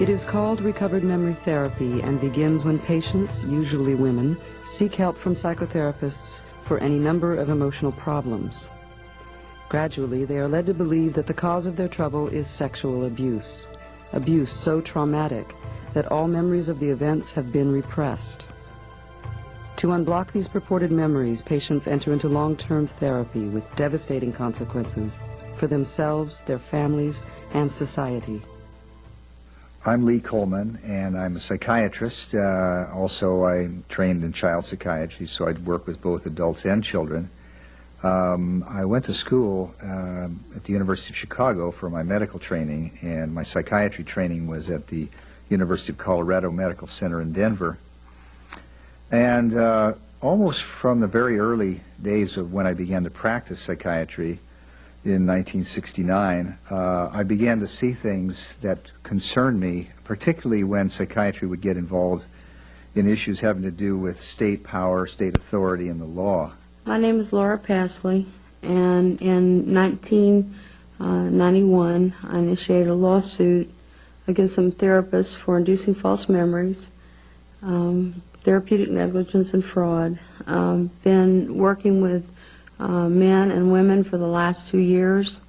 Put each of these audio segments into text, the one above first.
It is called recovered memory therapy and begins when patients, usually women, seek help from psychotherapists for any number of emotional problems. Gradually, they are led to believe that the cause of their trouble is sexual abuse, abuse so traumatic that all memories of the events have been repressed. To unblock these purported memories, patients enter into long-term therapy with devastating consequences for themselves, their families, and society. I'm Lee Coleman, and I'm a psychiatrist. Also, I'm trained in child psychiatry, so I work with both adults and children. I went to school at the University of Chicago for my medical training, and my psychiatry training was at the University of Colorado Medical Center in Denver. And almost from the very early days of when I began to practice psychiatry in 1969, I began to see things that concerned me, particularly when psychiatry would get involved in issues having to do with state power, state authority, and the law. My name is Laura Pasley, and in 1991 I initiated a lawsuit against some therapists for inducing false memories, therapeutic negligence, and fraud. Been working with men and women for the last 2 years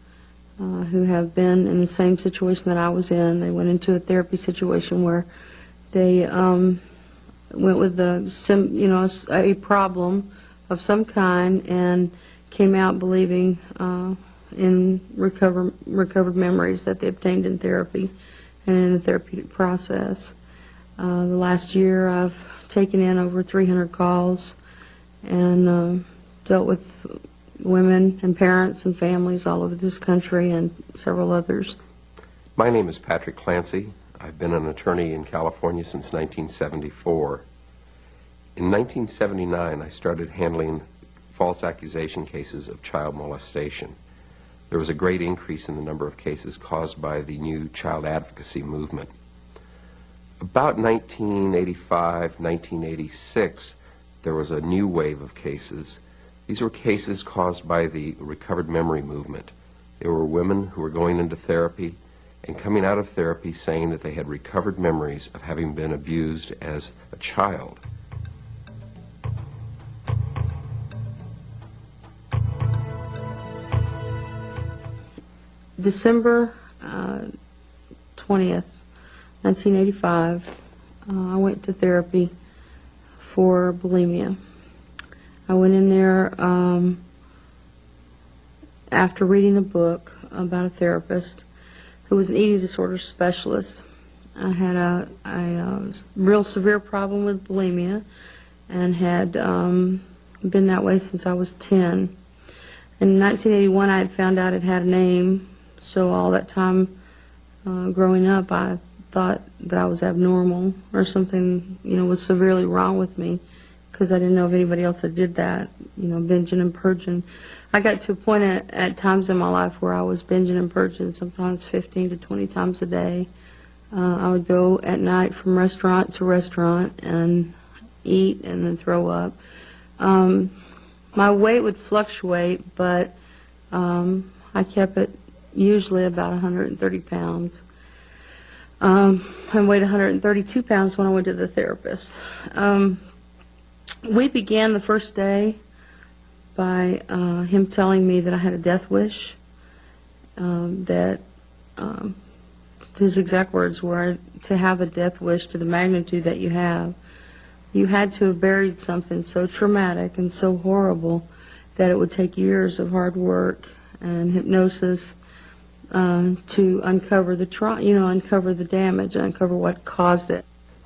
who have been in the same situation that I was in. They went into a therapy situation where they went with a problem of some kind and came out believing in recovered memories that they obtained in therapy and in the therapeutic process. The last year I've taken in over 300 calls and dealt with women and parents and families all over this country and several others. My name is Patrick Clancy. I've been an attorney in California since 1974. In 1979, I started handling false accusation cases of child molestation. There was a great increase in the number of cases caused by the new child advocacy movement. About 1985, 1986, there was a new wave of cases. These were cases caused by the recovered memory movement. There were women who were going into therapy and coming out of therapy saying that they had recovered memories of having been abused as a child. December 20th, 1985, I went to therapy for bulimia. I went in there after reading a book about a therapist who was an eating disorder specialist. I had a real severe problem with bulimia and had been that way since I was 10. In 1981, I had found out it had a name, so all that time growing up, I thought that I was abnormal or something, was severely wrong with me, because I didn't know if anybody else that did that, binging and purging. I got to a point at times in my life where I was binging and purging, sometimes 15 to 20 times a day. I would go at night from restaurant to restaurant and eat and then throw up. My weight would fluctuate, but I kept it usually about 130 pounds. I weighed 132 pounds when I went to the therapist. We began the first day by him telling me that I had a death wish, that his exact words were, to have a death wish to the magnitude that you have, you had to have buried something so traumatic and so horrible that it would take years of hard work and hypnosis to uncover the uncover the damage, uncover what caused it.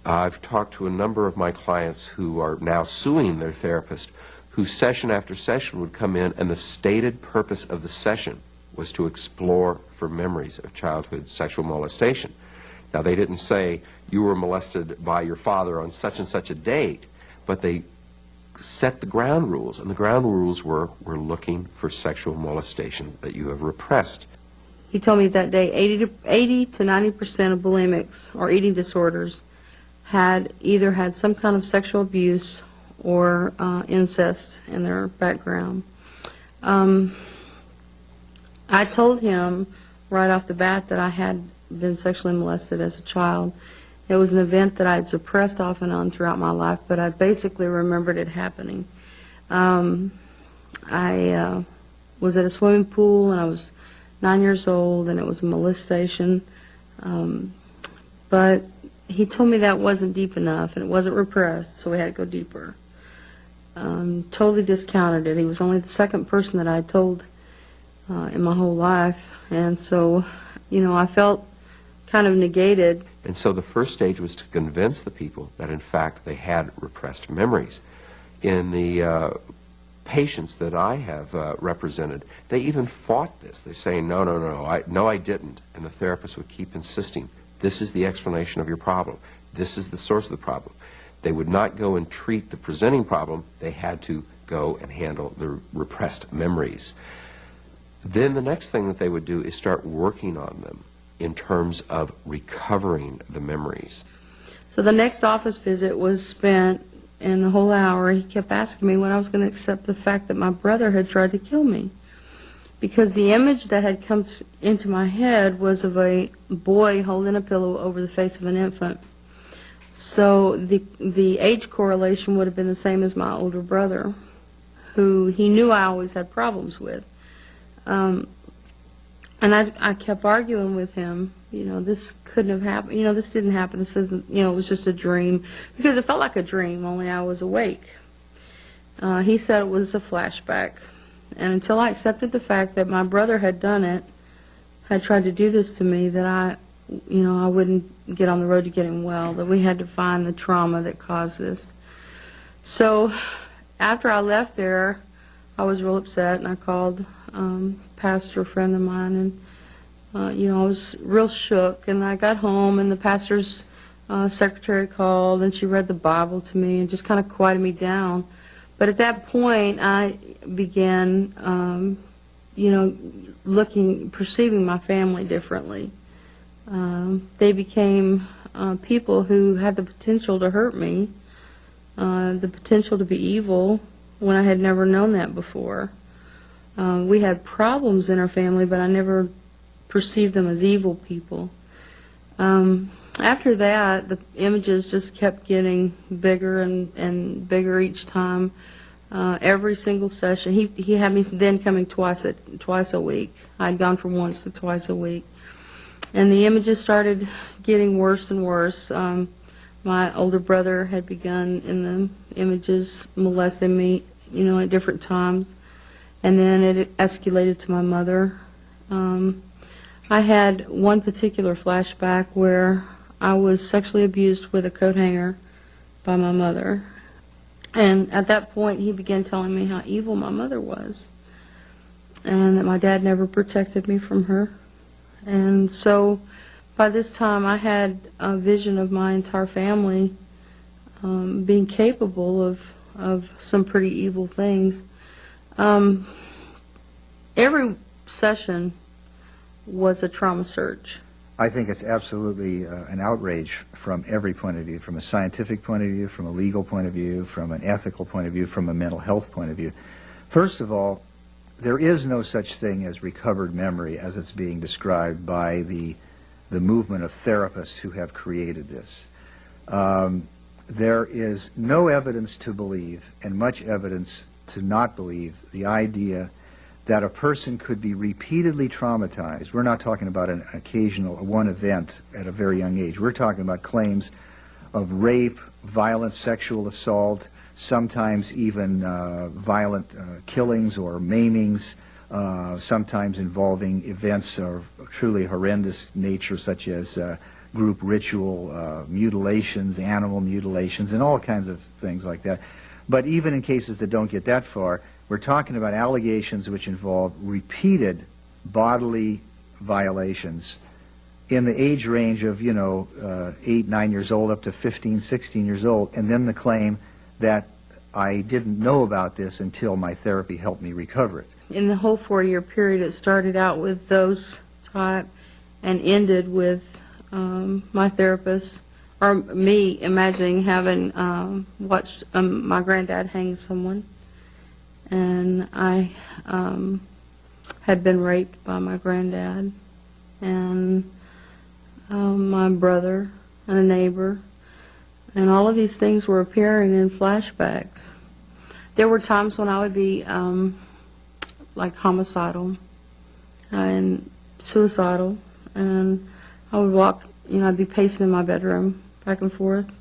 I've talked to a number of my clients who are now suing their therapist, who session after session would come in, and the stated purpose of the session was to explore for memories of childhood sexual molestation. Now, they didn't say you were molested by your father on such and such a date, but they set the ground rules, and the ground rules were, we're looking for sexual molestation that you have repressed. He told me that day 80 to 90% of bulimics or eating disorders had either had some kind of sexual abuse or incest in their background. I told him right off the bat that I had been sexually molested as a child. It was an event that I had suppressed off and on throughout my life, but I basically remembered it happening. I was at a swimming pool, and I was 9 years old, and it was a molestation. But he told me that wasn't deep enough, and it wasn't repressed, so we had to go deeper. Totally discounted it. He was only the second person that I had told in my whole life, and so, I felt kind of negated. And so the first stage was to convince the people that, in fact, they had repressed memories. In the patients that I have represented, they even fought this. They say, no, I didn't. And the therapist would keep insisting, this is the explanation of your problem. This is the source of the problem. They would not go and treat the presenting problem. They had to go and handle the repressed memories. Then the next thing that they would do is start working on them in terms of recovering the memories. So the next office visit was spent, and the whole hour he kept asking me when I was going to accept the fact that my brother had tried to kill me. Because the image that had come into my head was of a boy holding a pillow over the face of an infant. So the age correlation would have been the same as my older brother, who he knew I always had problems with. And I kept arguing with him, this couldn't have happened, this didn't happen, this isn't, it was just a dream, because it felt like a dream, only I was awake. He said it was a flashback, and until I accepted the fact that my brother had done it, had tried to do this to me, that I wouldn't get on the road to getting well, that we had to find the trauma that caused this. So after I left there, I was real upset, and I called pastor friend of mine, and I was real shook. And I got home, and the pastor's secretary called, and she read the Bible to me and just kind of quieted me down. But at that point, I began, perceiving my family differently. They became people who had the potential to hurt me, the potential to be evil, when I had never known that before. We had problems in our family, but I never perceived them as evil people. After that, the images just kept getting bigger and bigger each time. Every single session, he had me then coming twice a week. I'd gone from once to twice a week. And the images started getting worse and worse. My older brother had begun in the images molesting me, at different times. And then it escalated to my mother. I had one particular flashback where I was sexually abused with a coat hanger by my mother. And at that point, he began telling me how evil my mother was, and that my dad never protected me from her. And so by this time, I had a vision of my entire family being capable of some pretty evil things. Every session was a trauma search. I think it's absolutely an outrage from every point of view, from a scientific point of view, from a legal point of view, from an ethical point of view, from a mental health point of view. First of all, there is no such thing as recovered memory as it's being described by the movement of therapists who have created this. There is no evidence to believe, and much evidence to not believe, the idea that a person could be repeatedly traumatized. We're not talking about an occasional, one event at a very young age. We're talking about claims of rape, violent sexual assault, sometimes even violent killings or maimings, sometimes involving events of truly horrendous nature, such as group ritual mutilations, animal mutilations, and all kinds of things like that. But even in cases that don't get that far, we're talking about allegations which involve repeated bodily violations in the age range of, 8, 9 years old up to 15, 16 years old, and then the claim that I didn't know about this until my therapy helped me recover it. In the whole 4-year period, it started out with those type and ended with my therapist, or me imagining having watched my granddad hang someone. And I had been raped by my granddad, and my brother, and a neighbor, and all of these things were appearing in flashbacks. There were times when I would be like homicidal and suicidal, and I would walk, I'd be pacing in my bedroom back and forth,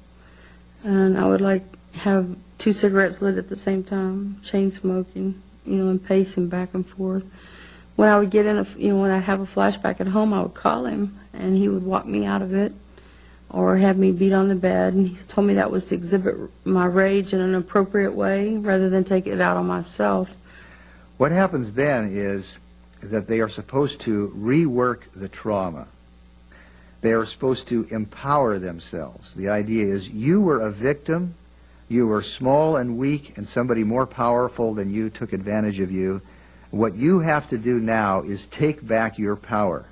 and I would like have 2 cigarettes lit at the same time, chain smoking, and pacing back and forth. When I would get in when I'd have a flashback at home, I would call him, and he would walk me out of it, or have me beat on the bed, and he told me that was to exhibit my rage in an appropriate way, rather than take it out on myself. What happens then is that they are supposed to rework the trauma. They are supposed to empower themselves. The idea is you were a victim, you were small and weak, and somebody more powerful than you took advantage of you. What you have to do now is take back your power.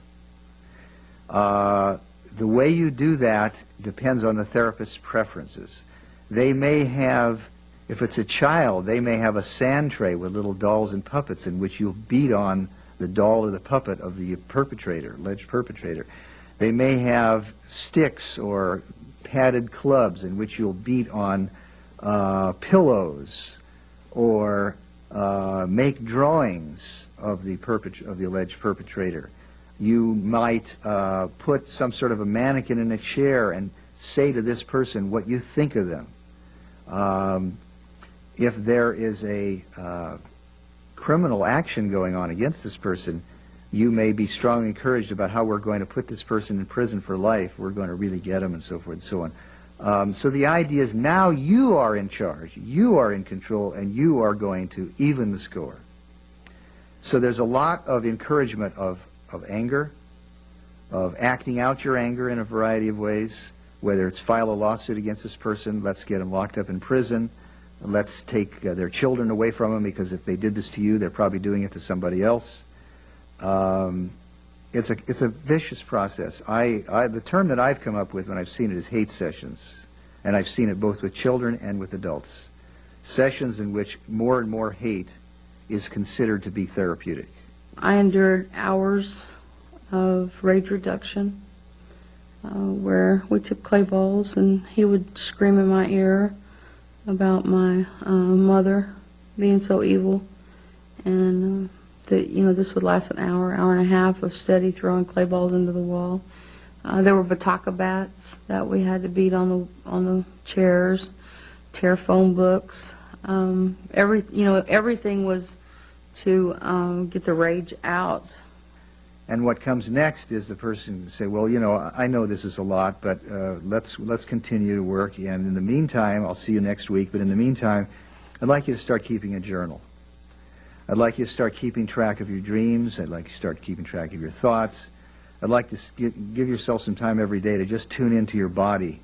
The way you do that depends on the therapist's preferences. They may have, if it's a child, they may have a sand tray with little dolls and puppets in which you'll beat on the doll or the puppet of the perpetrator, alleged perpetrator. They may have sticks or padded clubs in which you'll beat on pillows, or make drawings of the alleged perpetrator. You might put some sort of a mannequin in a chair and say to this person what you think of them. If there is a criminal action going on against this person, you may be strongly encouraged about how we're going to put this person in prison for life. We're going to really get him, and so forth and so on. So the idea is now you are in charge, you are in control, and you are going to even the score. So there's a lot of encouragement of anger, of acting out your anger in a variety of ways, whether it's file a lawsuit against this person, let's get them locked up in prison, let's take their children away from them, because if they did this to you, they're probably doing it to somebody else. It's a vicious process. The term that I've come up with when I've seen it is hate sessions, and I've seen it both with children and with adults. Sessions in which more and more hate is considered to be therapeutic. I endured hours of rage reduction, where we took clay balls and he would scream in my ear about my mother being so evil, and that this would last an hour, hour and a half of steady throwing clay balls into the wall. There were bataka bats that we had to beat on the chairs, tear phone books. Everything was to get the rage out. And what comes next is the person say, well, I know this is a lot, but let's continue to work, and in the meantime, I'll see you next week, but in the meantime, I'd like you to start keeping a journal. I'd like you to start keeping track of your dreams. I'd like you to start keeping track of your thoughts. I'd like to give yourself some time every day to just tune into your body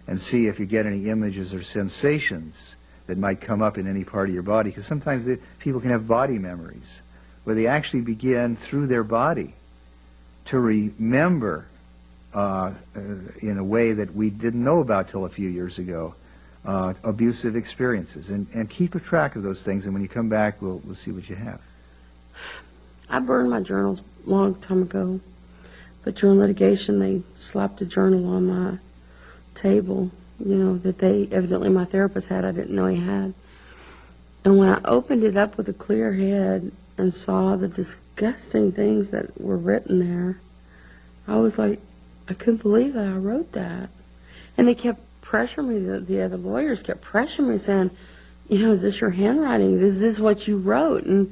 and see if you get any images or sensations that might come up in any part of your body, because sometimes people can have body memories where they actually begin through their body to remember in a way that we didn't know about till a few years ago, abusive experiences. And keep a track of those things, and when you come back, we'll see what you have. I burned my journals a long time ago, but during litigation, they slapped a journal on my table, that evidently my therapist had. I didn't know he had. And when I opened it up with a clear head and saw the disgusting things that were written there, I was like, I couldn't believe that I wrote that. And they kept pressuring me, the other lawyers kept pressuring me, saying, is this your handwriting? Is this what you wrote? And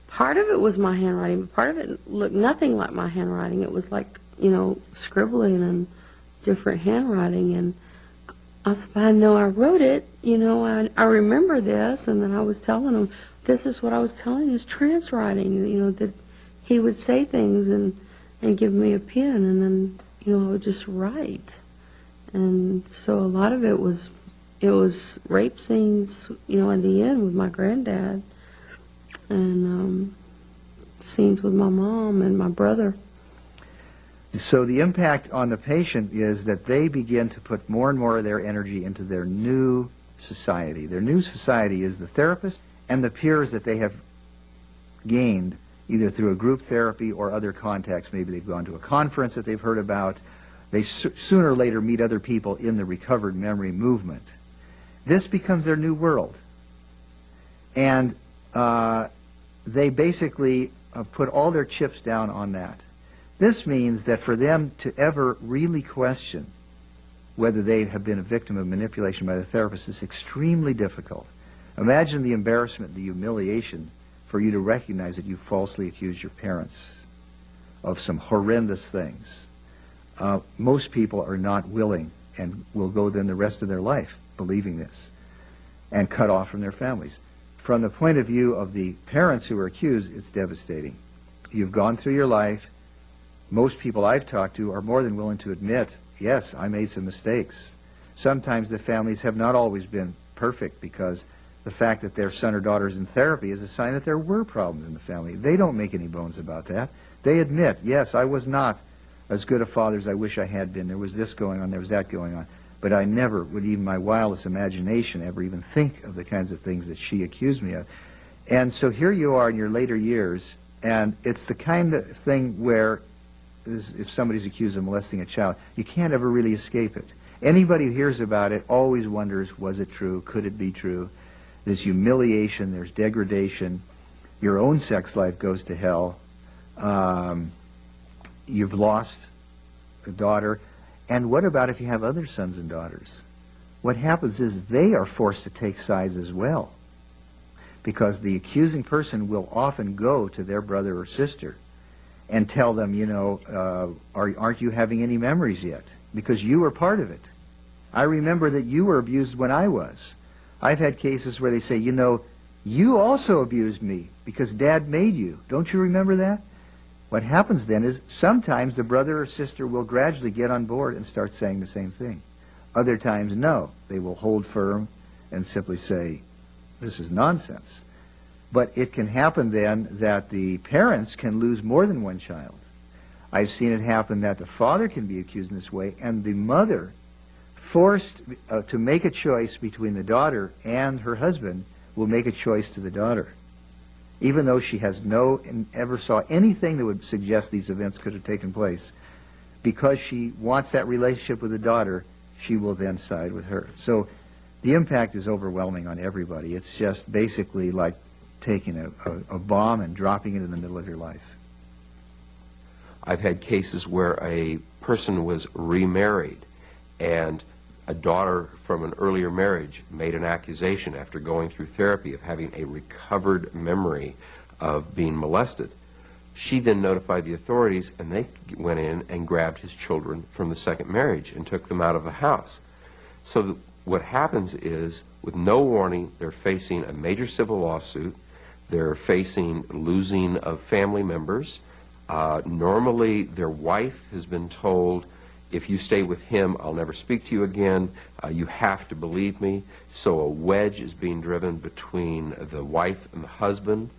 part of it was my handwriting, but part of it looked nothing like my handwriting. It was like, scribbling and different handwriting. And I said, I know I wrote it, I remember this. And then I was telling him, this is what I was telling you is trance writing, that he would say things and give me a pen, and then, I would just write. And so a lot of it was rape scenes, in the end with my granddad, and scenes with my mom and my brother. So the impact on the patient is that they begin to put more and more of their energy into their new society. Their new society is the therapist and the peers that they have gained either through a group therapy or other contacts. Maybe they've gone to a conference that they've heard about. They sooner or later meet other people in the recovered memory movement. This becomes their new world. And they basically put all their chips down on that. This means that for them to ever really question whether they have been a victim of manipulation by the therapist is extremely difficult. Imagine the embarrassment, the humiliation for you to recognize that you falsely accused your parents of some horrendous things. Most people are not willing and will go then the rest of their life believing this and cut off from their families. From the point of view of the parents who are accused, it's devastating. You've gone through your life. Most people I've talked to are more than willing to admit, yes, I made some mistakes. Sometimes the families have not always been perfect because the fact that their son or daughter is in therapy is a sign that there were problems in the family. They don't make any bones about that. They admit, yes, I was not as good a father as I wish I had been. There was this going on, there was that going on. But I never would, even my wildest imagination, ever even think of the kinds of things that she accused me of. And so here you are in your later years, and it's the kind of thing where if somebody's accused of molesting a child, you can't ever really escape it. Anybody who hears about it always wonders, was it true? Could it be true? There's humiliation, there's degradation. Your own sex life goes to hell. You've lost a daughter. And what about if you have other sons and daughters? What happens is they are forced to take sides as well, because the accusing person will often go to their brother or sister and tell them, you know, aren't you having any memories yet? Because you were part of it. I remember that you were abused when I was. I've had cases where they say, you know, you also abused me because Dad made you. Don't you remember that? What happens then is sometimes the brother or sister will gradually get on board and start saying the same thing. Other times, no. They will hold firm and simply say, this is nonsense. But it can happen then that the parents can lose more than one child. I've seen it happen that the father can be accused in this way, and the mother, forced to make a choice between the daughter and her husband, will make a choice to the daughter, even though she has ever saw anything that would suggest these events could have taken place. Because she wants that relationship with the daughter, she will then side with her. So the impact is overwhelming on everybody. It's just basically like taking a bomb and dropping it in the middle of your life. I've had cases where a person was remarried and a daughter from an earlier marriage made an accusation after going through therapy of having a recovered memory of being molested. She then notified the authorities, and they went in and grabbed his children from the second marriage and took them out of the house. So what happens is, with no warning, they're facing a major civil lawsuit. They're facing losing of family members. Normally, their wife has been told, if you stay with him, I'll never speak to you again. You have to believe me. So a wedge is being driven between the wife and the husband.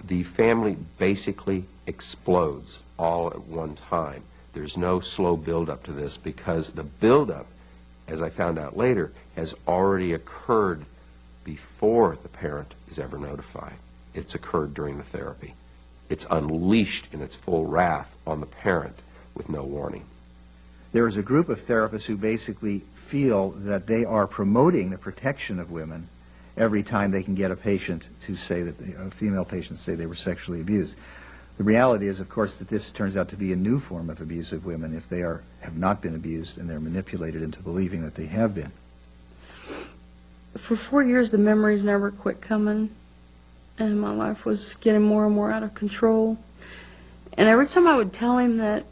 The family basically explodes all at one time. There's no slow build-up to this, because the build-up, as I found out later, has already occurred before the parent is ever notified. It's occurred during the therapy. It's unleashed in its full wrath on the parent with no warning. There is a group of therapists who basically feel that they are promoting the protection of women every time they can get a patient to say that a female patient say they were sexually abused. The reality is, of course, that this turns out to be a new form of abuse of women if they have not been abused and they're manipulated into believing that they have been. For 4 years, the memories never quit coming, and my life was getting more and more out of control. And every time I would tell him that,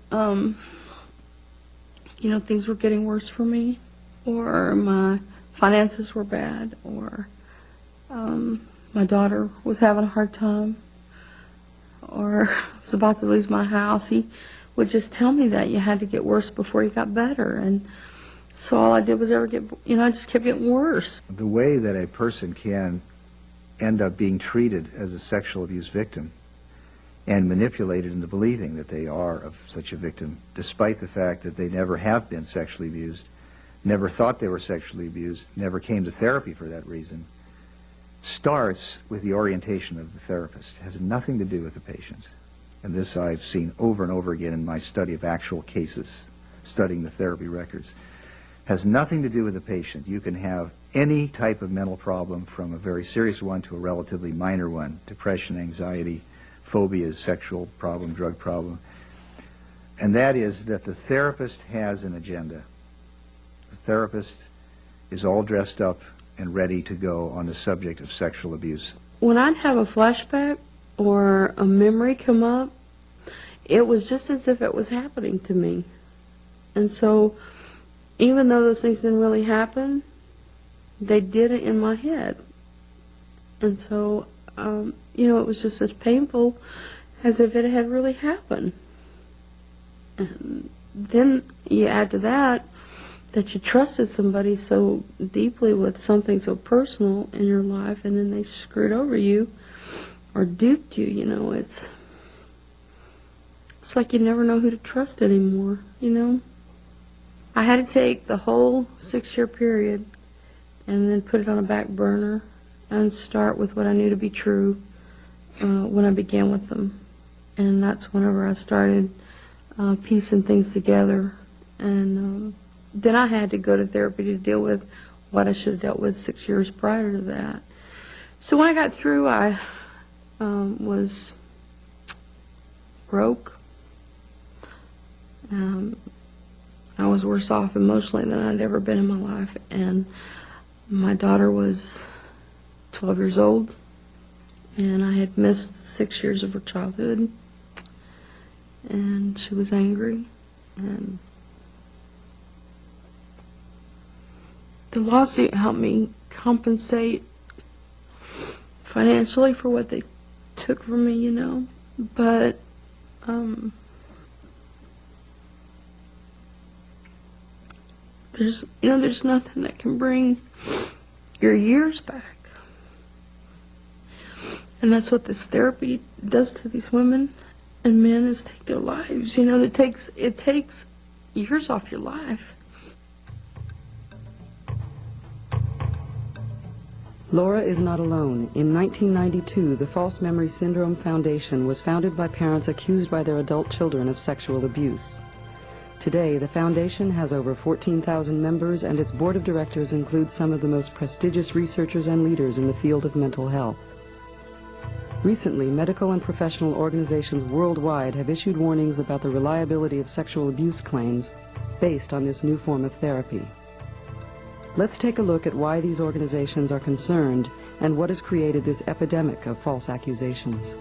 things were getting worse for me, or my finances were bad, or my daughter was having a hard time, or I was about to lose my house, he would just tell me that you had to get worse before you got better. And so all I did was I just kept getting worse. The way that a person can end up being treated as a sexual abuse victim and manipulated into believing that they are of such a victim, despite the fact that they never have been sexually abused, never thought they were sexually abused, never came to therapy for that reason, starts with the orientation of the therapist. It has nothing to do with the patient. And this I've seen over and over again in my study of actual cases studying the therapy records. Has nothing to do with the patient. You can have any type of mental problem, from a very serious one to a relatively minor one: depression, anxiety, phobias, sexual problem, drug problem. And that is that the therapist has an agenda. The therapist is all dressed up and ready to go on the subject of sexual abuse. When I'd have a flashback or a memory come up, it was just as if it was happening to me. And so, even though those things didn't really happen, they did it in my head. And so, it was just as painful as if it had really happened. And then you add to that you trusted somebody so deeply with something so personal in your life, and then they screwed over you or duped you. It's like you never know who to trust anymore. I had to take the whole 6-year period and then put it on a back burner and start with what I knew to be true when I began with them. And that's whenever I started piecing things together. And then I had to go to therapy to deal with what I should have dealt with 6 years prior to that. So when I got through, I was broke. I was worse off emotionally than I'd ever been in my life. And my daughter was 12 years old, and I had missed 6 years of her childhood. And she was angry, and the lawsuit helped me compensate financially for what they took from me, but there's nothing that can bring your years back. And that's what this therapy does to these women and men, is take their lives. It takes years off your life. Laura is not alone. In 1992, the False Memory Syndrome Foundation was founded by parents accused by their adult children of sexual abuse. Today, the foundation has over 14,000 members, and its board of directors includes some of the most prestigious researchers and leaders in the field of mental health. Recently, medical and professional organizations worldwide have issued warnings about the reliability of sexual abuse claims based on this new form of therapy. Let's take a look at why these organizations are concerned and what has created this epidemic of false accusations.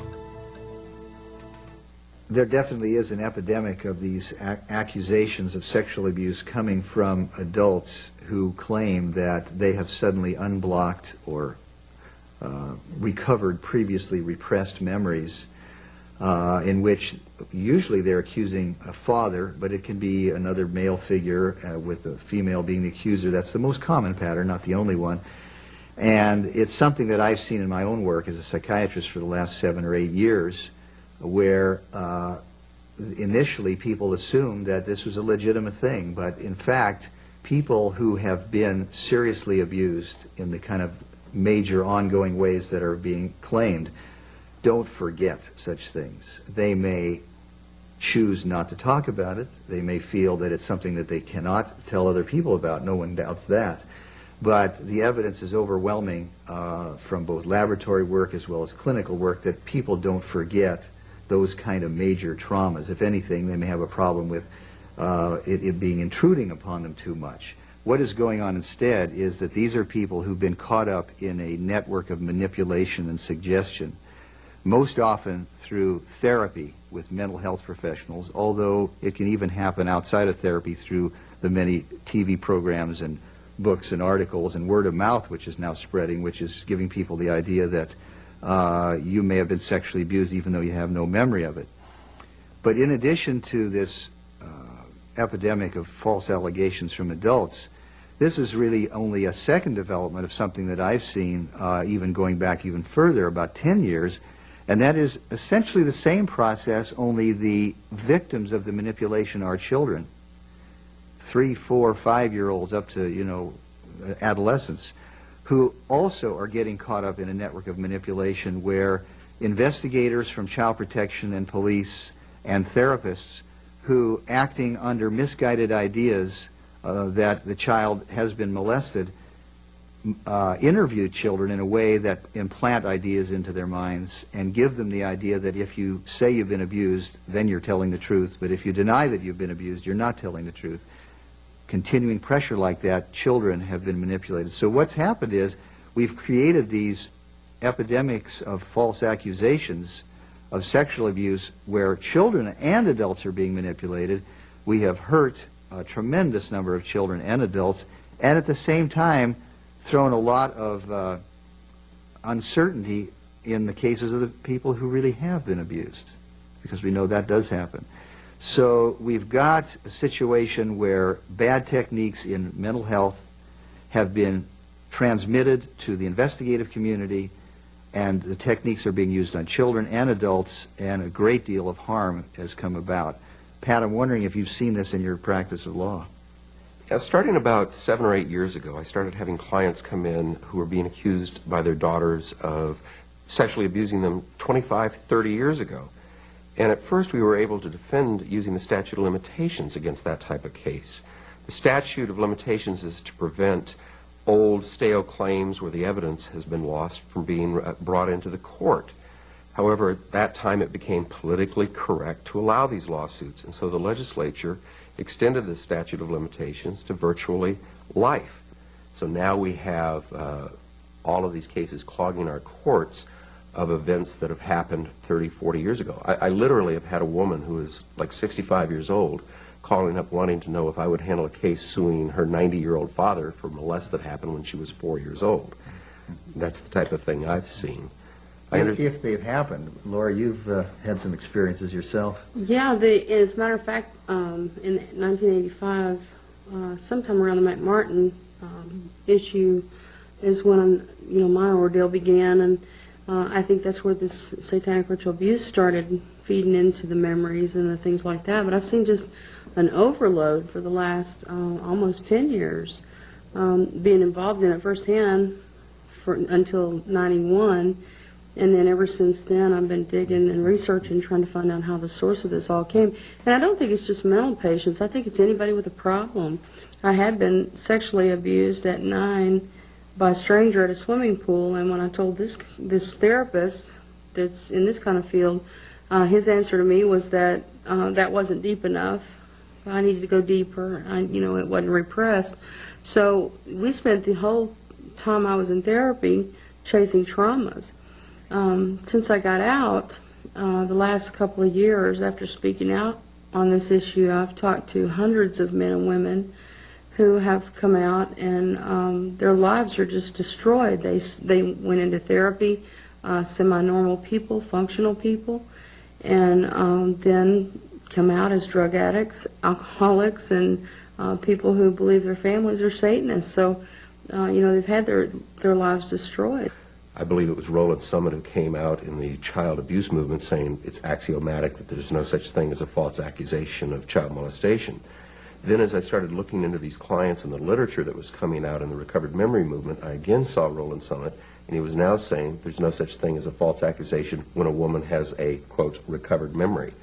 There definitely is an epidemic of these accusations of sexual abuse coming from adults who claim that they have suddenly unblocked or recovered previously repressed memories, in which usually they're accusing a father, but it can be another male figure with a female being the accuser. That's the most common pattern, not the only one. And it's something that I've seen in my own work as a psychiatrist for the last 7 or 8 years, where initially people assumed that this was a legitimate thing, but in fact, people who have been seriously abused in the kind of major ongoing ways that are being claimed don't forget such things. They may choose not to talk about it. They may feel that it's something that they cannot tell other people about. No one doubts that. But the evidence is overwhelming from both laboratory work as well as clinical work that people don't forget those kind of major traumas. If anything, they may have a problem with it being intruding upon them too much. What is going on instead is that these are people who've been caught up in a network of manipulation and suggestion, most often through therapy with mental health professionals, although it can even happen outside of therapy through the many TV programs and books and articles and word of mouth, which is now spreading, which is giving people the idea that you may have been sexually abused even though you have no memory of it. But in addition to this epidemic of false allegations from adults, this is really only a second development of something that I've seen even going back even further, about 10 years, and that is essentially the same process, only the victims of the manipulation are children, 3, 4, 5-year-olds up to, adolescents, who also are getting caught up in a network of manipulation where investigators from child protection and police and therapists who, acting under misguided ideas that the child has been molested, interview children in a way that implant ideas into their minds and give them the idea that if you say you've been abused, then you're telling the truth, but if you deny that you've been abused, you're not telling the truth. Continuing pressure like that, children have been manipulated. So what's happened is we've created these epidemics of false accusations of sexual abuse where children and adults are being manipulated. We have hurt a tremendous number of children and adults, and at the same time thrown a lot of uncertainty in the cases of the people who really have been abused, because we know that does happen. So we've got a situation where bad techniques in mental health have been transmitted to the investigative community, and the techniques are being used on children and adults, and a great deal of harm has come about. Pat, I'm wondering if you've seen this in your practice of law. Starting about 7 or 8 years ago, I started having clients come in who were being accused by their daughters of sexually abusing them 25, 30 years ago. And at first we were able to defend using the statute of limitations against that type of case. The statute of limitations is to prevent old, stale claims where the evidence has been lost from being brought into the court. However, at that time it became politically correct to allow these lawsuits, and so the legislature extended the statute of limitations to virtually life. So now we have all of these cases clogging our courts of events that have happened 30, 40 years ago. I literally have had a woman who is like 65 years old calling up wanting to know if I would handle a case suing her 90-year-old father for molest that happened when she was 4 years old. That's the type of thing I've seen. If they've happened, Laura, you've had some experiences yourself. Yeah, as a matter of fact, in 1985, sometime around the McMartin issue is when my ordeal began, and I think that's where this satanic ritual abuse started feeding into the memories and the things like that. But I've seen just an overload for the last almost 10 years, being involved in it firsthand until 91. And then ever since then, I've been digging and researching, trying to find out how the source of this all came. And I don't think it's just mental patients. I think it's anybody with a problem. I had been sexually abused at 9 by a stranger at a swimming pool, and when I told this therapist that's in this kind of field, his answer to me was that that wasn't deep enough. I needed to go deeper. It wasn't repressed. So we spent the whole time I was in therapy chasing traumas. Since I got out, the last couple of years after speaking out on this issue, I've talked to hundreds of men and women who have come out, and their lives are just destroyed. They went into therapy, semi-normal people, functional people, and then come out as drug addicts, alcoholics, and people who believe their families are Satanists. So, they've had their lives destroyed. I believe it was Roland Summit who came out in the child abuse movement saying it's axiomatic that there's no such thing as a false accusation of child molestation. Then as I started looking into these clients and the literature that was coming out in the recovered memory movement, I again saw Roland Summit, and he was now saying there's no such thing as a false accusation when a woman has a, quote, recovered memory.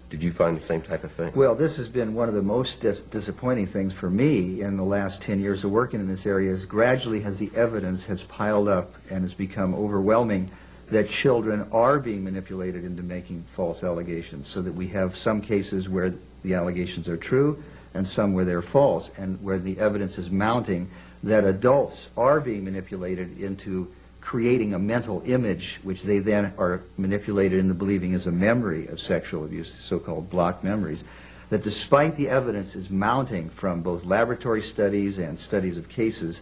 Did you find the same type of thing? Well, this has been one of the most disappointing things for me in the last 10 years of working in this area, is gradually as the evidence has piled up and has become overwhelming that children are being manipulated into making false allegations, so that we have some cases where the allegations are true and some where they're false, and where the evidence is mounting that adults are being manipulated into creating a mental image, which they then are manipulated into believing is a memory of sexual abuse, so-called blocked memories, that despite the evidence is mounting from both laboratory studies and studies of cases,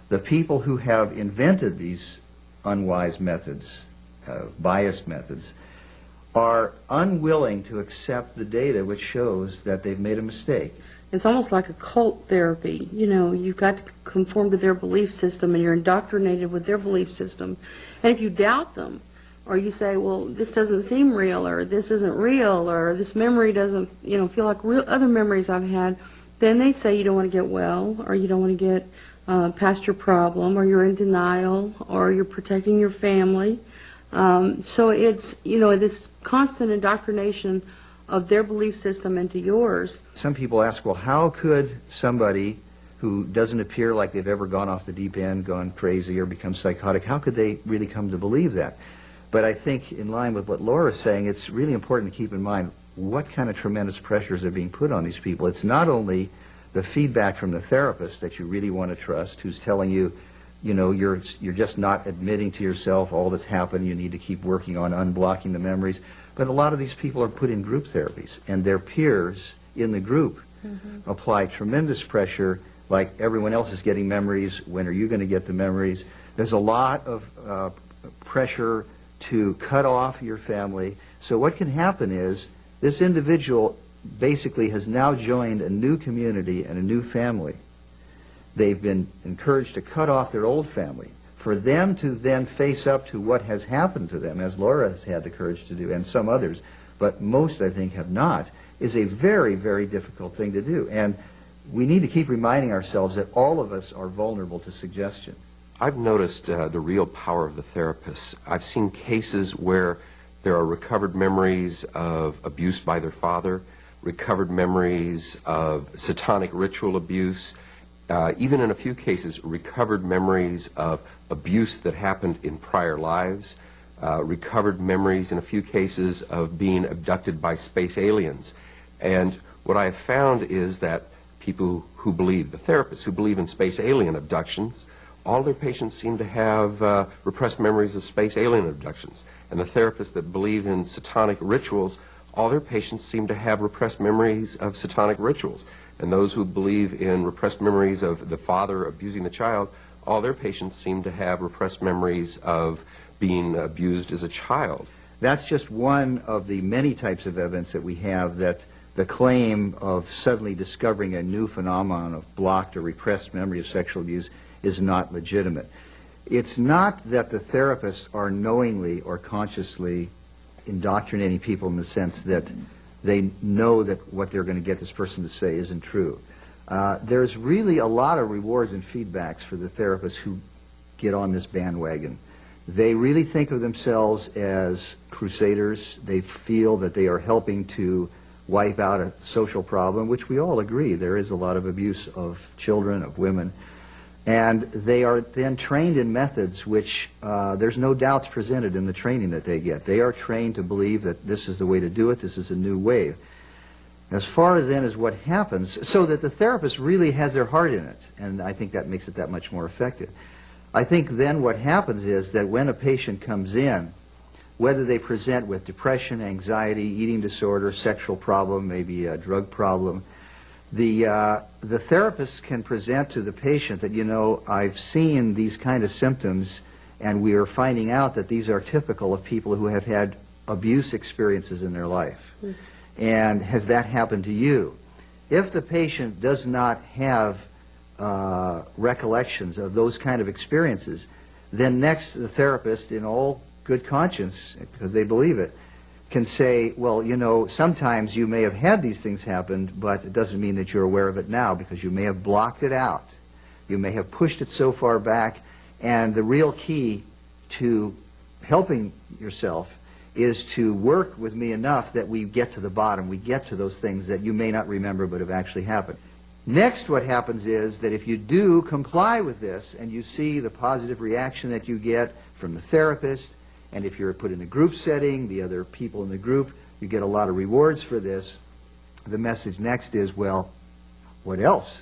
the people who have invented these unwise methods, biased methods, are unwilling to accept the data which shows that they've made a mistake. It's almost like a cult therapy. You've got to conform to their belief system, and you're indoctrinated with their belief system. And if you doubt them, or you say, well, this doesn't seem real, or this isn't real, or this memory doesn't, feel like real other memories I've had, then they say you don't want to get well, or you don't want to get past your problem, or you're in denial, or you're protecting your family. So it's, this constant indoctrination of their belief system into yours. Some people ask, well, how could somebody who doesn't appear like they've ever gone off the deep end, gone crazy, or become psychotic, how could they really come to believe that? But I think in line with what Laura's saying, it's really important to keep in mind what kind of tremendous pressures are being put on these people. It's not only the feedback from the therapist that you really want to trust, who's telling you, you know, you're just not admitting to yourself all that's happened, you need to keep working on unblocking the memories. But a lot of these people are put in group therapies, and their peers in the group apply tremendous pressure, like everyone else is getting memories, when are you going to get the memories? There's a lot of pressure to cut off your family. So what can happen is this individual basically has now joined a new community and a new family. They've been encouraged to cut off their old family. For them to then face up to what has happened to them, as Laura has had the courage to do, and some others, but most I think have not, is a very, very difficult thing to do. And we need to keep reminding ourselves that all of us are vulnerable to suggestion. I've noticed the real power of the therapists. I've seen cases where there are recovered memories of abuse by their father, recovered memories of satanic ritual abuse, even in a few cases, recovered memories of abuse that happened in prior lives, recovered memories in a few cases of being abducted by space aliens. And what I have found is that people who believe, the therapists who believe in space alien abductions, all their patients seem to have repressed memories of space alien abductions. And the therapists that believe in satanic rituals, all their patients seem to have repressed memories of satanic rituals. And those who believe in repressed memories of the father abusing the child, all their patients seem to have repressed memories of being abused as a child. That's just one of the many types of evidence that we have that the claim of suddenly discovering a new phenomenon of blocked or repressed memory of sexual abuse is not legitimate. It's not that the therapists are knowingly or consciously indoctrinating people in the sense that they know that what they're going to get this person to say isn't true. There's really a lot of rewards and feedbacks for the therapists who get on this bandwagon. They really think of themselves as crusaders. They feel that they are helping to wipe out a social problem, which we all agree. There is a lot of abuse of children, of women. And they are then trained in methods which there's no doubts presented in the training that they get. They are trained to believe that this is the way to do it, this is a new wave. As far as then as what happens, so that the therapist really has their heart in it, and I think that makes it that much more effective. I think then what happens is that when a patient comes in, whether they present with depression, anxiety, eating disorder, sexual problem, maybe a drug problem, the therapist can present to the patient that, you know, I've seen these kind of symptoms, and we are finding out that these are typical of people who have had abuse experiences in their life. And has that happened to you? If the patient does not have recollections of those kind of experiences, then next the therapist, in all good conscience, because they believe it, can say, well, you know, sometimes you may have had these things happen, but it doesn't mean that you're aware of it now, because you may have blocked it out. You may have pushed it so far back, and the real key to helping yourself is to work with me enough that we get to the bottom, we get to those things that you may not remember but have actually happened. Next, what happens is that if you do comply with this, and you see the positive reaction that you get from the therapist, and if you're put in a group setting, the other people in the group, you get a lot of rewards for this. The message next is, well, what else?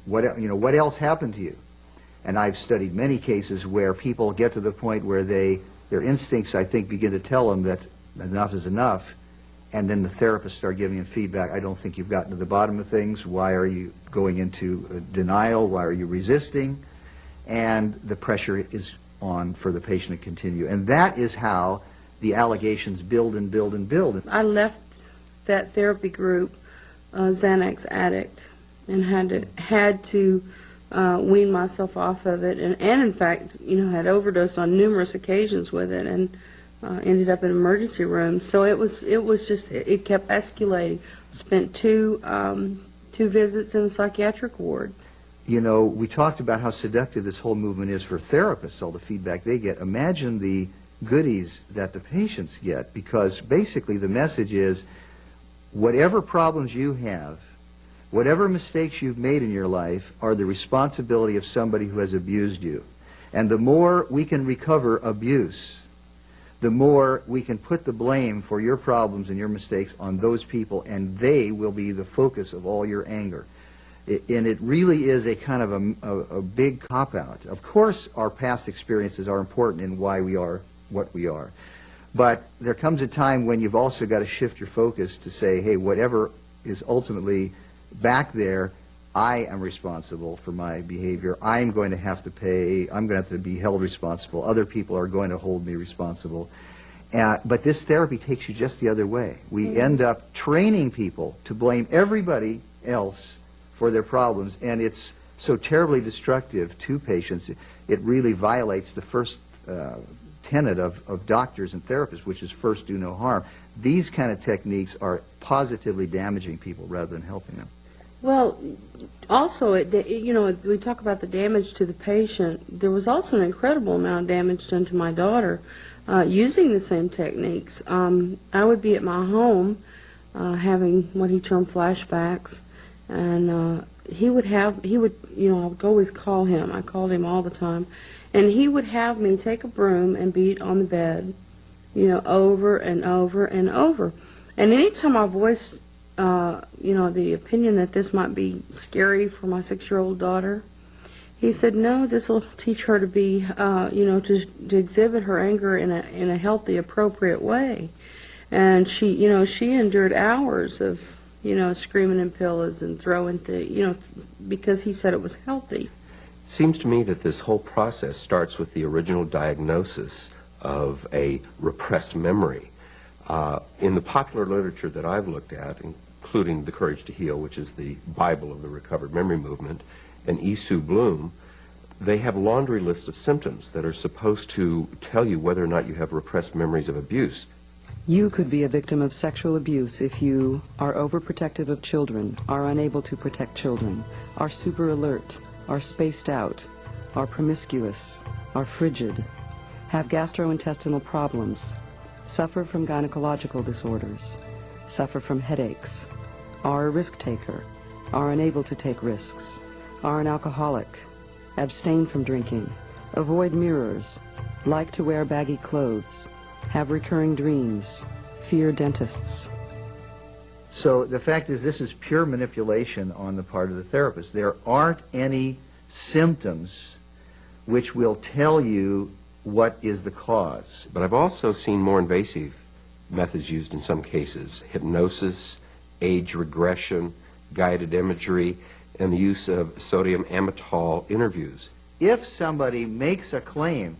What else happened to you? And I've studied many cases where people get to the point where their instincts, I think, begin to tell them that enough is enough, and then the therapists start giving them feedback. I don't think you've gotten to the bottom of things. Why are you going into denial? Why are you resisting? And the pressure is on for the patient to continue. And that is how the allegations build and build and build. I left that therapy group Xanax addict and had to wean myself off of it, and in fact, you know, had overdosed on numerous occasions with it, and ended up in emergency rooms. So it kept escalating. Spent two visits in the psychiatric ward. You know, we talked about how seductive this whole movement is for therapists, all the feedback they get. Imagine the goodies that the patients get, because basically the message is whatever problems you have, whatever mistakes you've made in your life are the responsibility of somebody who has abused you. And the more we can recover abuse, the more we can put the blame for your problems and your mistakes on those people, and they will be the focus of all your anger. And it really is a kind of a big cop-out. Of course, our past experiences are important in why we are what we are. But there comes a time when you've also got to shift your focus to say, hey, whatever is ultimately back there, I am responsible for my behavior. I'm going to have to pay. I'm going to have to be held responsible. Other people are going to hold me responsible. But this therapy takes you just the other way. We end up training people to blame everybody else for their problems, and it's so terribly destructive to patients. It really violates the first tenet of doctors and therapists, which is first do no harm. These kind of techniques are positively damaging people rather than helping them. Well, also, we talk about the damage to the patient. There was also an incredible amount of damage done to my daughter using the same techniques. I would be at my home having what he termed flashbacks, and I would always call him. I called him all the time. And he would have me take a broom and beat on the bed, over and over and over. And anytime I voiced, the opinion that this might be scary for my 6-year-old daughter, he said, no, this will teach her to be, to exhibit her anger in a healthy, appropriate way. And she endured hours of, screaming in pillows and throwing things, because he said it was healthy. Seems to me that this whole process starts with the original diagnosis of a repressed memory. In the popular literature that I've looked at, including The Courage to Heal, which is the Bible of the recovered memory movement, and E. Sue Bloom, they have a laundry list of symptoms that are supposed to tell you whether or not you have repressed memories of abuse. You could be a victim of sexual abuse if you are overprotective of children, are unable to protect children, are super alert, are spaced out, are promiscuous, are frigid, have gastrointestinal problems, suffer from gynecological disorders, suffer from headaches, are a risk taker, are unable to take risks, are an alcoholic, abstain from drinking, avoid mirrors, like to wear baggy clothes, have recurring dreams, fear dentists. So the fact is, this is pure manipulation on the part of the therapist. There aren't any symptoms which will tell you what is the cause. But I've also seen more invasive methods used in some cases: hypnosis, age regression, guided imagery, and the use of sodium amytal interviews. If somebody makes a claim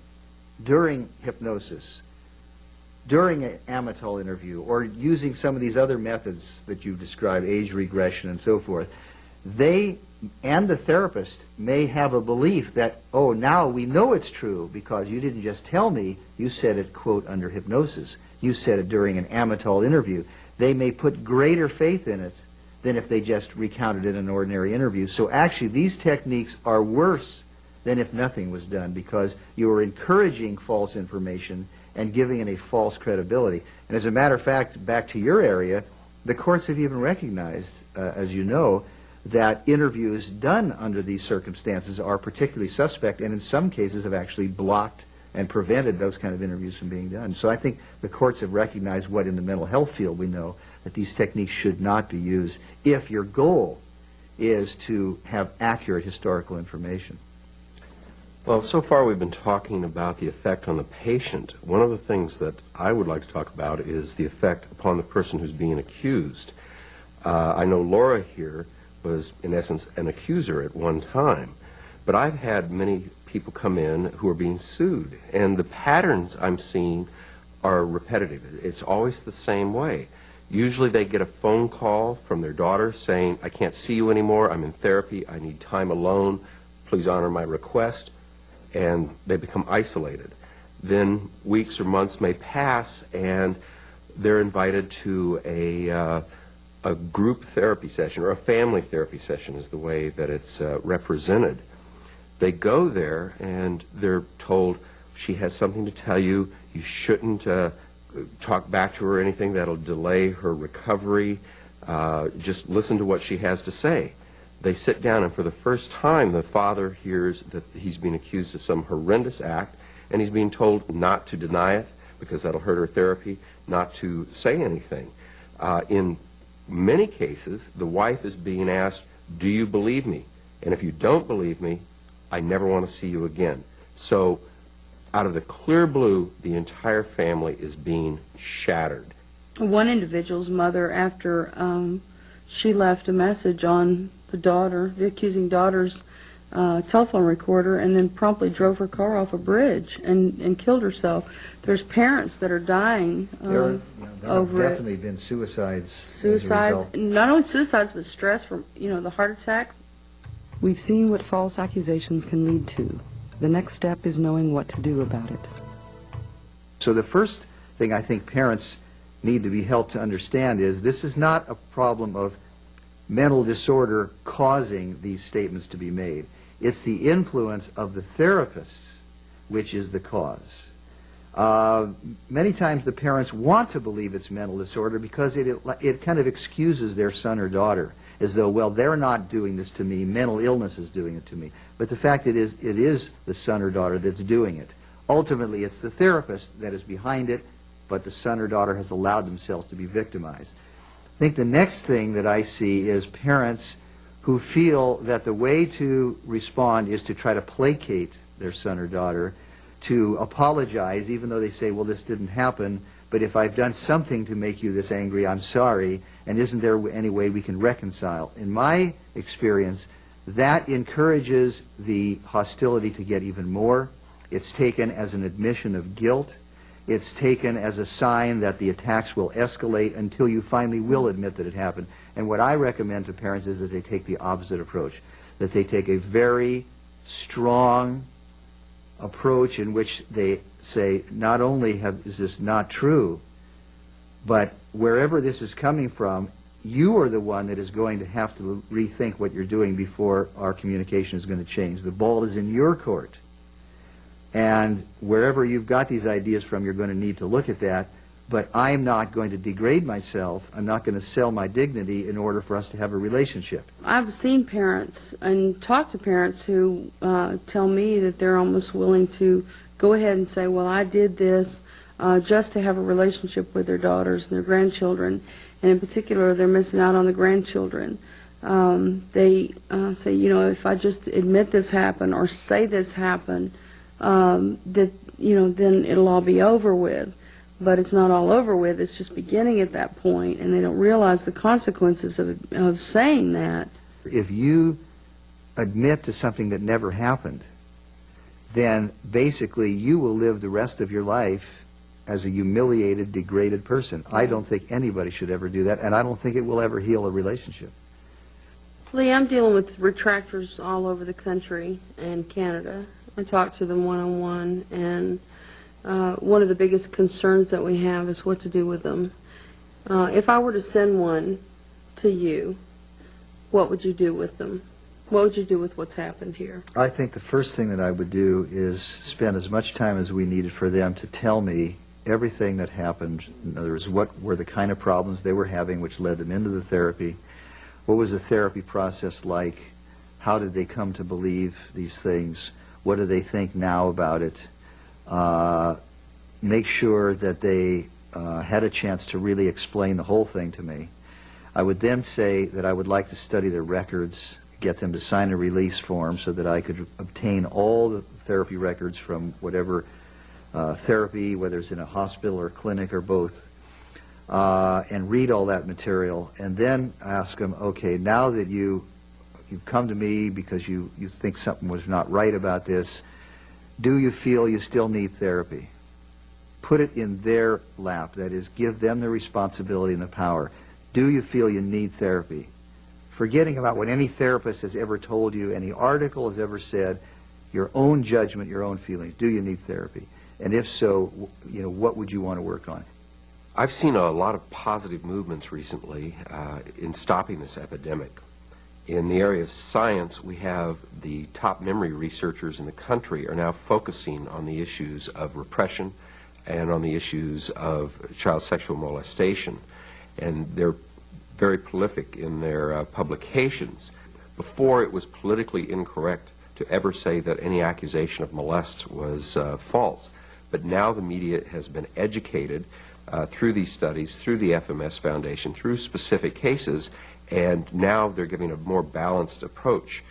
during hypnosis, during an amytal interview, or using some of these other methods that you've described, age regression and so forth, they and the therapist may have a belief that, oh, now we know it's true because you didn't just tell me, you said it, quote, under hypnosis. You said it during an amytal interview. They may put greater faith in it than if they just recounted it in an ordinary interview. So actually, these techniques are worse than if nothing was done, because you are encouraging false information and giving it a false credibility. And as a matter of fact, back to your area, the courts have even recognized, as you know, that interviews done under these circumstances are particularly suspect, and in some cases have actually blocked and prevented those kind of interviews from being done. So I think the courts have recognized what in the mental health field we know, that these techniques should not be used if your goal is to have accurate historical information. Well, so far we've been talking about the effect on the patient. One of the things that I would like to talk about is the effect upon the person who's being accused. I know Laura here was, in essence, an accuser at one time, but I've had many people come in who are being sued, and the patterns I'm seeing are repetitive. It's always the same way. Usually they get a phone call from their daughter saying, I can't see you anymore, I'm in therapy, I need time alone, please honor my request, and they become isolated. Then weeks or months may pass, and they're invited to a group therapy session, or a family therapy session is the way that it's represented. They go there, and they're told, she has something to tell you, you shouldn't talk back to her or anything that'll delay her recovery. Just listen to what she has to say. They sit down, and for the first time, the father hears that he's being accused of some horrendous act, and he's being told not to deny it, because that'll hurt her therapy, not to say anything. In many cases, the wife is being asked, do you believe me? And if you don't believe me, I never want to see you again. So, out of the clear blue, the entire family is being shattered. One individual's mother, after she left a message on the accusing daughter's telephone recorder, and then promptly drove her car off a bridge and killed herself. There's parents that are dying There over have definitely been suicides. As a suicides, result. not only suicides, but stress from, the heart attacks. We've seen what false accusations can lead to. The next step is knowing what to do about it. So the first thing I think parents need to be helped to understand is this is not a problem of mental disorder causing these statements to be made. It's the influence of the therapists which is the cause. Many times the parents want to believe it's mental disorder because it kind of excuses their son or daughter, as though, well, they're not doing this to me, mental illness is doing it to me. But the fact it is the son or daughter that's doing it. Ultimately, it's the therapist that is behind it, but the son or daughter has allowed themselves to be victimized. I think the next thing that I see is parents who feel that the way to respond is to try to placate their son or daughter, to apologize, even though they say, well, this didn't happen, but if I've done something to make you this angry, I'm sorry, and isn't there any way we can reconcile? In my experience, that encourages the hostility to get even more. It's taken as an admission of guilt. It's taken as a sign that the attacks will escalate until you finally will admit that it happened. And what I recommend to parents is that they take the opposite approach, that they take a very strong approach in which they say, not only is this not true, but wherever this is coming from, you are the one that is going to have to rethink what you're doing before our communication is going to change. The ball is in your court. And wherever you've got these ideas from, you're going to need to look at that. But I'm not going to degrade myself. I'm not going to sell my dignity in order for us to have a relationship. I've seen parents and talked to parents who tell me that they're almost willing to go ahead and say, well, I did this just to have a relationship with their daughters and their grandchildren. And in particular, they're missing out on the grandchildren. They say, if I just admit this happened or say this happened, that, then it'll all be over with. But it's not all over with. It's just beginning at that point, and they don't realize the consequences of saying that. If you admit to something that never happened, then basically you will live the rest of your life as a humiliated, degraded person. I don't think anybody should ever do that, and I don't think it will ever heal a relationship. Lee, I'm dealing with retractors all over the country and Canada. I talk to them one-on-one, and one of the biggest concerns that we have is what to do with them. If I were to send one to you, what would you do with them? What would you do with what's happened here? I think the first thing that I would do is spend as much time as we needed for them to tell me everything that happened. In other words, what were the kind of problems they were having which led them into the therapy? What was the therapy process like? How did they come to believe these things? What do they think now about it? Make sure that they had a chance to really explain the whole thing to me. I would then say that I would like to study their records, get them to sign a release form so that I could obtain all the therapy records from whatever therapy, whether it's in a hospital or clinic or both, and read all that material, and then ask them, okay, now that you've come to me because you think something was not right about this, do you feel you still need therapy? Put it in their lap, that is, give them the responsibility and the power. Do you feel you need therapy? Forgetting about what any therapist has ever told you, any article has ever said, your own judgment, your own feelings. Do you need therapy? And if so, what would you want to work on? I've seen a lot of positive movements recently in stopping this epidemic. In the area of science, we have the top memory researchers in the country are now focusing on the issues of repression and on the issues of child sexual molestation. And they're very prolific in their publications. Before, it was politically incorrect to ever say that any accusation of molest was false. But now the media has been educated through these studies, through the FMS Foundation, through specific cases, and now they're giving a more balanced approach.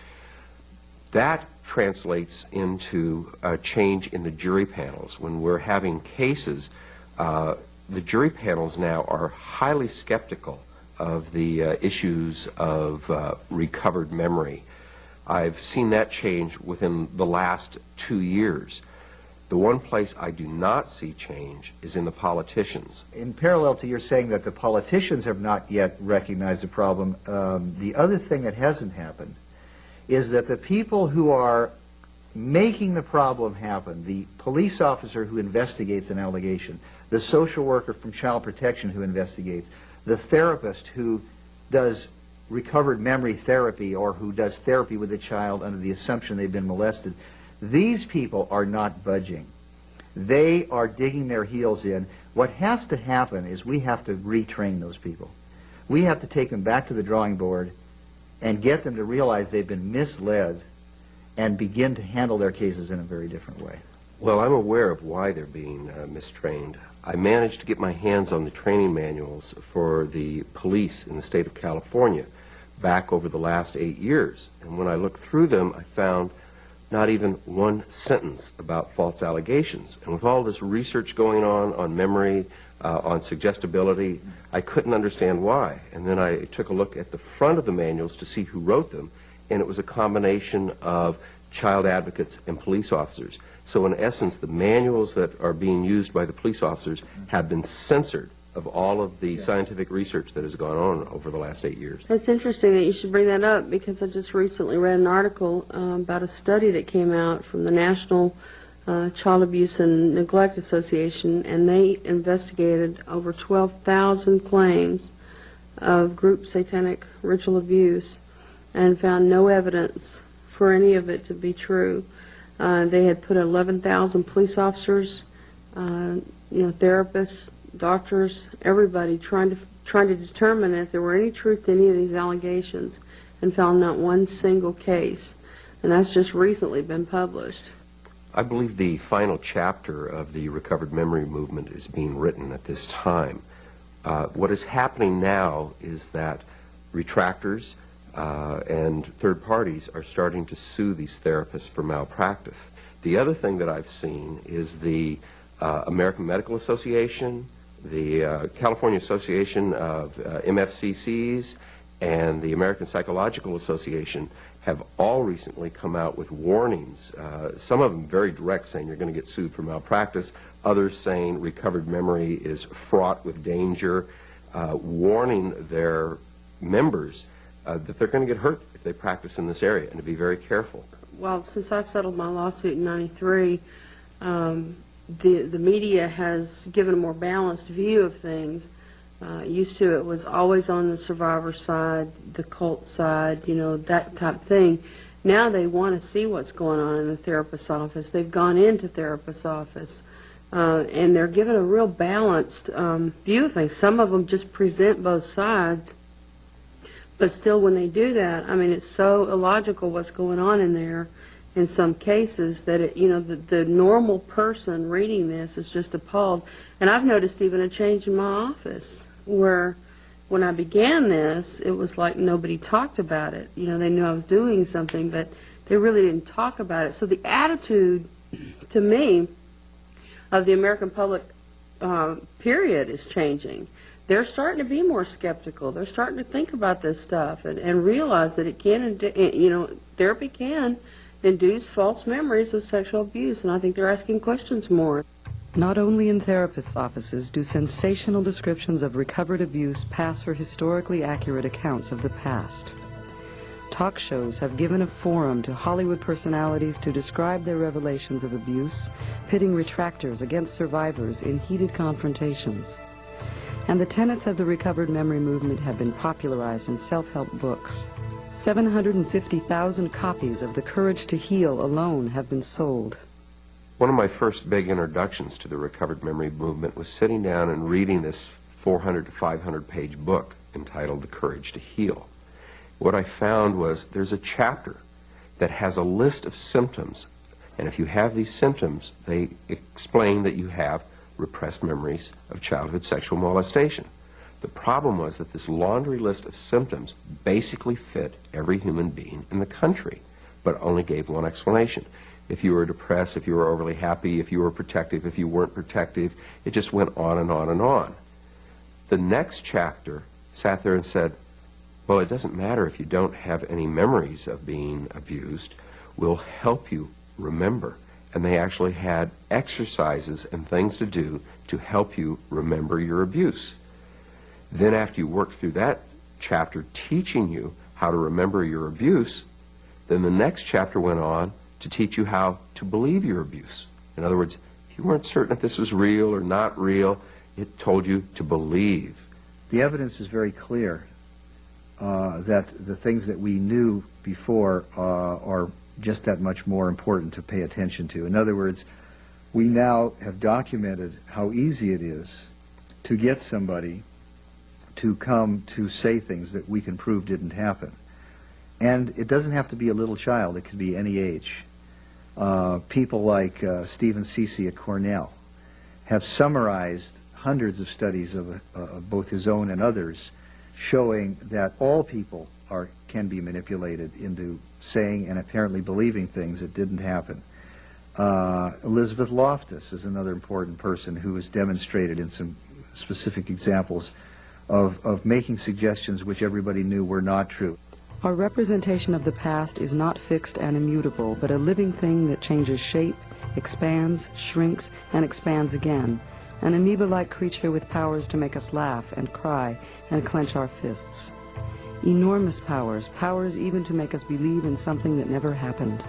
That translates into a change in the jury panels. When we're having cases, the jury panels now are highly skeptical of the issues of recovered memory. I've seen that change within the last 2 years. The one place I do not see change is in the politicians. In parallel to your saying that the politicians have not yet recognized the problem, the other thing that hasn't happened is that the people who are making the problem happen, the police officer who investigates an allegation, the social worker from Child Protection who investigates, the therapist who does recovered memory therapy or who does therapy with a child under the assumption they've been molested, these people are not budging. They are digging their heels in. What has to happen is we have to retrain those people. We have to take them back to the drawing board and get them to realize they've been misled and begin to handle their cases in a very different way. Well, I'm aware of why they're being mistrained. I managed to get my hands on the training manuals for the police in the state of California back over the last 8 years. And when I looked through them, I found not even one sentence about false allegations. And with all this research going on memory, on suggestibility, I couldn't understand why. And then I took a look at the front of the manuals to see who wrote them, and it was a combination of child advocates and police officers. So in essence, the manuals that are being used by the police officers have been censored of all of the scientific research that has gone on over the last 8 years. It's interesting that you should bring that up because I just recently read an article about a study that came out from the National Child Abuse and Neglect Association, and they investigated over 12,000 claims of group satanic ritual abuse and found no evidence for any of it to be true. They had put 11,000 police officers, therapists, doctors, everybody trying to determine if there were any truth to any of these allegations, and found not one single case. And that's just recently been published. I believe the final chapter of the recovered memory movement is being written at this time. What is happening now is that retractors and third parties are starting to sue these therapists for malpractice. The other thing that I've seen is the American Medical Association, the California Association of MFCCs, and the American Psychological Association have all recently come out with warnings, some of them very direct, saying you're going to get sued for malpractice, others saying recovered memory is fraught with danger, warning their members that they're going to get hurt if they practice in this area, and to be very careful. Well, since I settled my lawsuit in '93, the media has given a more balanced view of things. Used to, it was always on the survivor side, the cult side, that type of thing. Now they want to see what's going on in the therapist's office. They've gone into therapist's office, and they're given a real balanced view of things. Some of them just present both sides, but still when they do that, I mean, it's so illogical what's going on in there in some cases that, the normal person reading this is just appalled. And I've noticed even a change in my office where when I began this, it was like nobody talked about it. They knew I was doing something, but they really didn't talk about it. So the attitude, to me, of the American public, period, is changing. They're starting to be more skeptical. They're starting to think about this stuff and realize that it can, therapy can induce false memories of sexual abuse, and I think they're asking questions more. Not only in therapists' offices do sensational descriptions of recovered abuse pass for historically accurate accounts of the past. Talk shows have given a forum to Hollywood personalities to describe their revelations of abuse, pitting retractors against survivors in heated confrontations. And the tenets of the recovered memory movement have been popularized in self-help books. 750,000 copies of The Courage to Heal alone have been sold. One of my first big introductions to the recovered memory movement was sitting down and reading this 400 to 500 page book entitled The Courage to Heal. What I found was there's a chapter that has a list of symptoms, and if you have these symptoms, they explain that you have repressed memories of childhood sexual molestation. The problem was that this laundry list of symptoms basically fit every human being in the country, but only gave one explanation. If you were depressed, if you were overly happy, if you were protective, if you weren't protective, it just went on and on and on. The next chapter sat there and said, well, it doesn't matter if you don't have any memories of being abused. We'll help you remember. And they actually had exercises and things to do to help you remember your abuse. Then after you worked through that chapter teaching you how to remember your abuse, then the next chapter went on to teach you how to believe your abuse. In other words, if you weren't certain if this was real or not real, it told you to believe. The evidence is very clear that the things that we knew before are just that much more important to pay attention to. In other words, we now have documented how easy it is to get somebody to come to say things that we can prove didn't happen. And it doesn't have to be a little child. It can be any age. People like Stephen Ceci at Cornell have summarized hundreds of studies of both his own and others showing that all people can be manipulated into saying and apparently believing things that didn't happen. Elizabeth Loftus is another important person who has demonstrated in some specific examples of making suggestions which everybody knew were not true. Our representation of the past is not fixed and immutable, but a living thing that changes shape, expands, shrinks, and expands again. An amoeba-like creature with powers to make us laugh and cry and clench our fists. Enormous powers, powers even to make us believe in something that never happened.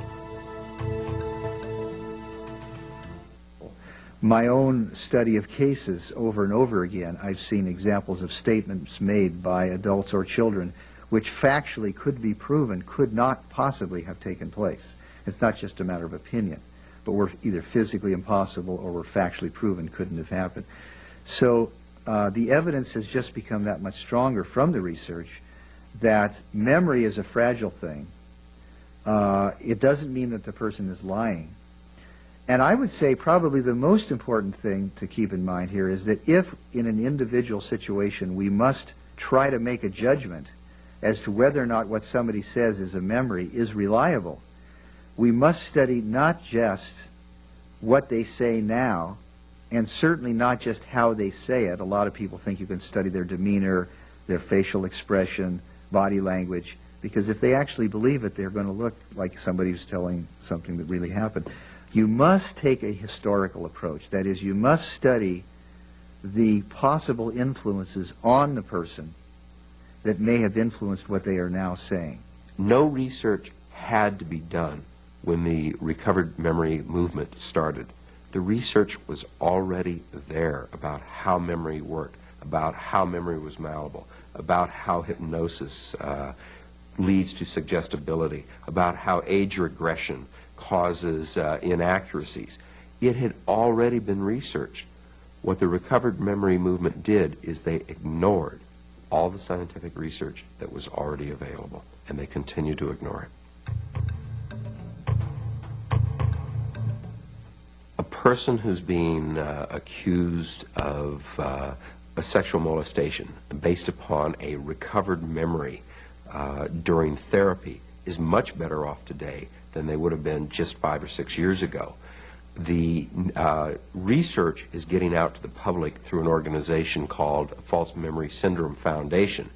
My own study of cases over and over again, I've seen examples of statements made by adults or children which factually could be proven could not possibly have taken place. It's not just a matter of opinion, but were either physically impossible or were factually proven couldn't have happened. So the evidence has just become that much stronger from the research that memory is a fragile thing. It doesn't mean that the person is lying. And I would say probably the most important thing to keep in mind here is that if in an individual situation we must try to make a judgment as to whether or not what somebody says is a memory is reliable, we must study not just what they say now, and certainly not just how they say it. A lot of people think you can study their demeanor, their facial expression, body language, because if they actually believe it, they're going to look like somebody who's telling something that really happened. You must take a historical approach. That is, you must study the possible influences on the person that may have influenced what they are now saying. No research had to be done when the recovered memory movement started. The research was already there about how memory worked, about how memory was malleable, about how hypnosis leads to suggestibility, about how age regression causes inaccuracies. It had already been researched. What the recovered memory movement did is they ignored all the scientific research that was already available, and they continue to ignore it. A person who's being accused of a sexual molestation based upon a recovered memory during therapy is much better off today than they would have been just 5 or 6 years ago. The research is getting out to the public through an organization called False Memory Syndrome Foundation.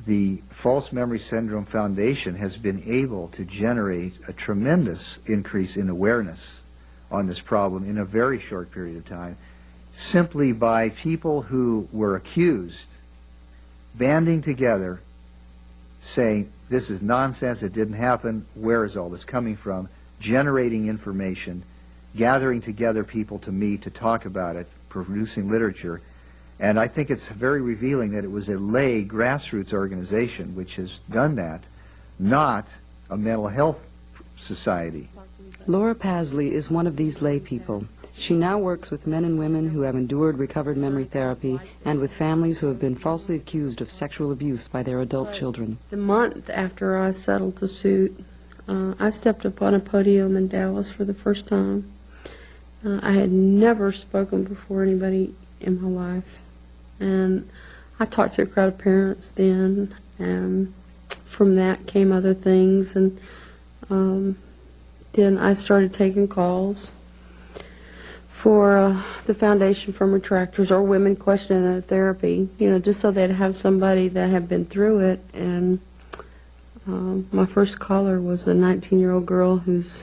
The False Memory Syndrome Foundation has been able to generate a tremendous increase in awareness on this problem in a very short period of time, simply by people who were accused banding together, saying, this is nonsense, it didn't happen, where is all this coming from, generating information, gathering together people to meet, to talk about it, producing literature. And I think it's very revealing that it was a lay grassroots organization which has done that, not a mental health society. Laura Pasley is one of these lay people. She now works with men and women who have endured recovered memory therapy and with families who have been falsely accused of sexual abuse by their adult children. The month after I settled the suit, I stepped up on a podium in Dallas for the first time. I had never spoken before anybody in my life, and I talked to a crowd of parents then, and from that came other things, and then I started taking calls for the Foundation from Retractors or Women Questioning Their Therapy, just so they'd have somebody that had been through it. And my first caller was a 19-year-old girl whose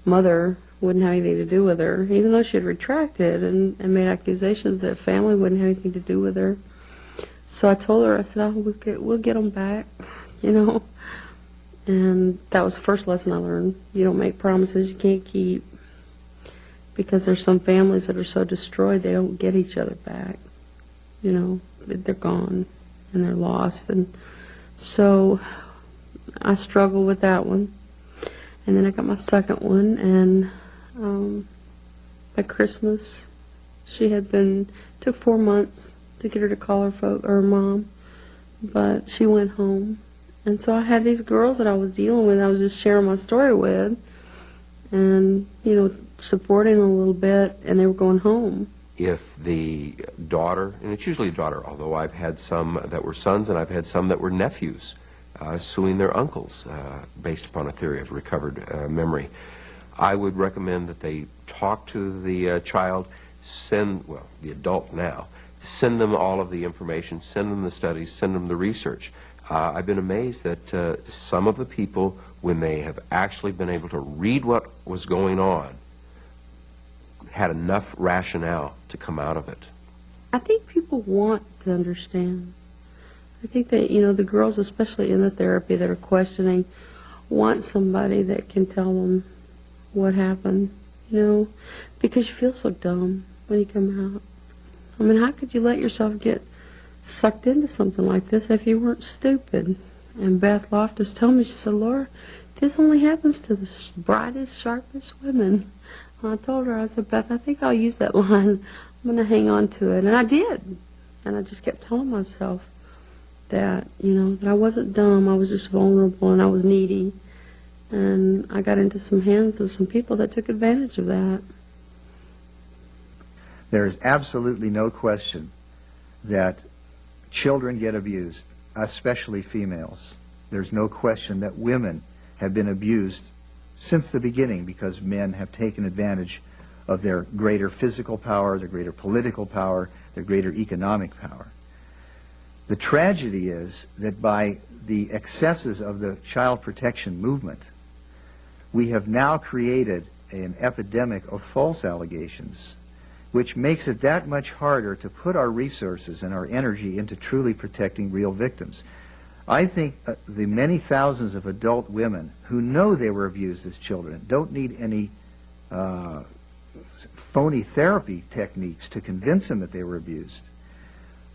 mother wouldn't have anything to do with her, even though she had retracted and made accusations that family wouldn't have anything to do with her. So I told her, I said, we'll get them back, And that was the first lesson I learned. You don't make promises you can't keep, because there's some families that are so destroyed they don't get each other back. They're gone and they're lost. And so I struggled with that one. And then I got my second one, and by Christmas, took 4 months to get her to call her mom, but she went home. And so I had these girls that I was dealing with, I was just sharing my story with, and, supporting a little bit, and they were going home. If the daughter, and it's usually a daughter, although I've had some that were sons and I've had some that were nephews, suing their uncles based upon a theory of recovered memory, I would recommend that they talk to the child, the adult now, send them all of the information, send them the studies, send them the research. I've been amazed that some of the people, when they have actually been able to read what was going on, had enough rationale to come out of it. I think people want to understand. I think that, the girls, especially in the therapy that are questioning, want somebody that can tell them what happened, because you feel so dumb when you come out. I mean, how could you let yourself get sucked into something like this if you weren't stupid? And Beth Loftus told me, she said, Laura, this only happens to the brightest, sharpest women. And I told her, I said, Beth, I think I'll use that line. I'm going to hang on to it. And I did. And I just kept telling myself that, that I wasn't dumb. I was just vulnerable and I was needy. And I got into some hands of some people that took advantage of that. There is absolutely no question that children get abused, especially females. There's no question that women have been abused since the beginning because men have taken advantage of their greater physical power, their greater political power, their greater economic power. The tragedy is that by the excesses of the child protection movement, we have now created an epidemic of false allegations, which makes it that much harder to put our resources and our energy into truly protecting real victims. I think the many thousands of adult women who know they were abused as children don't need any phony therapy techniques to convince them that they were abused,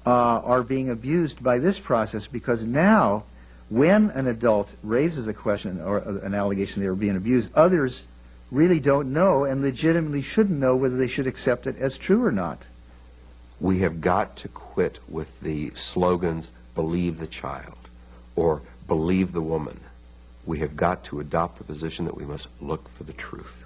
are being abused by this process, because now when an adult raises a question or an allegation they were being abused, others really don't know and legitimately shouldn't know whether they should accept it as true or not. We have got to quit with the slogans, believe the child, or believe the woman. We have got to adopt the position that we must look for the truth.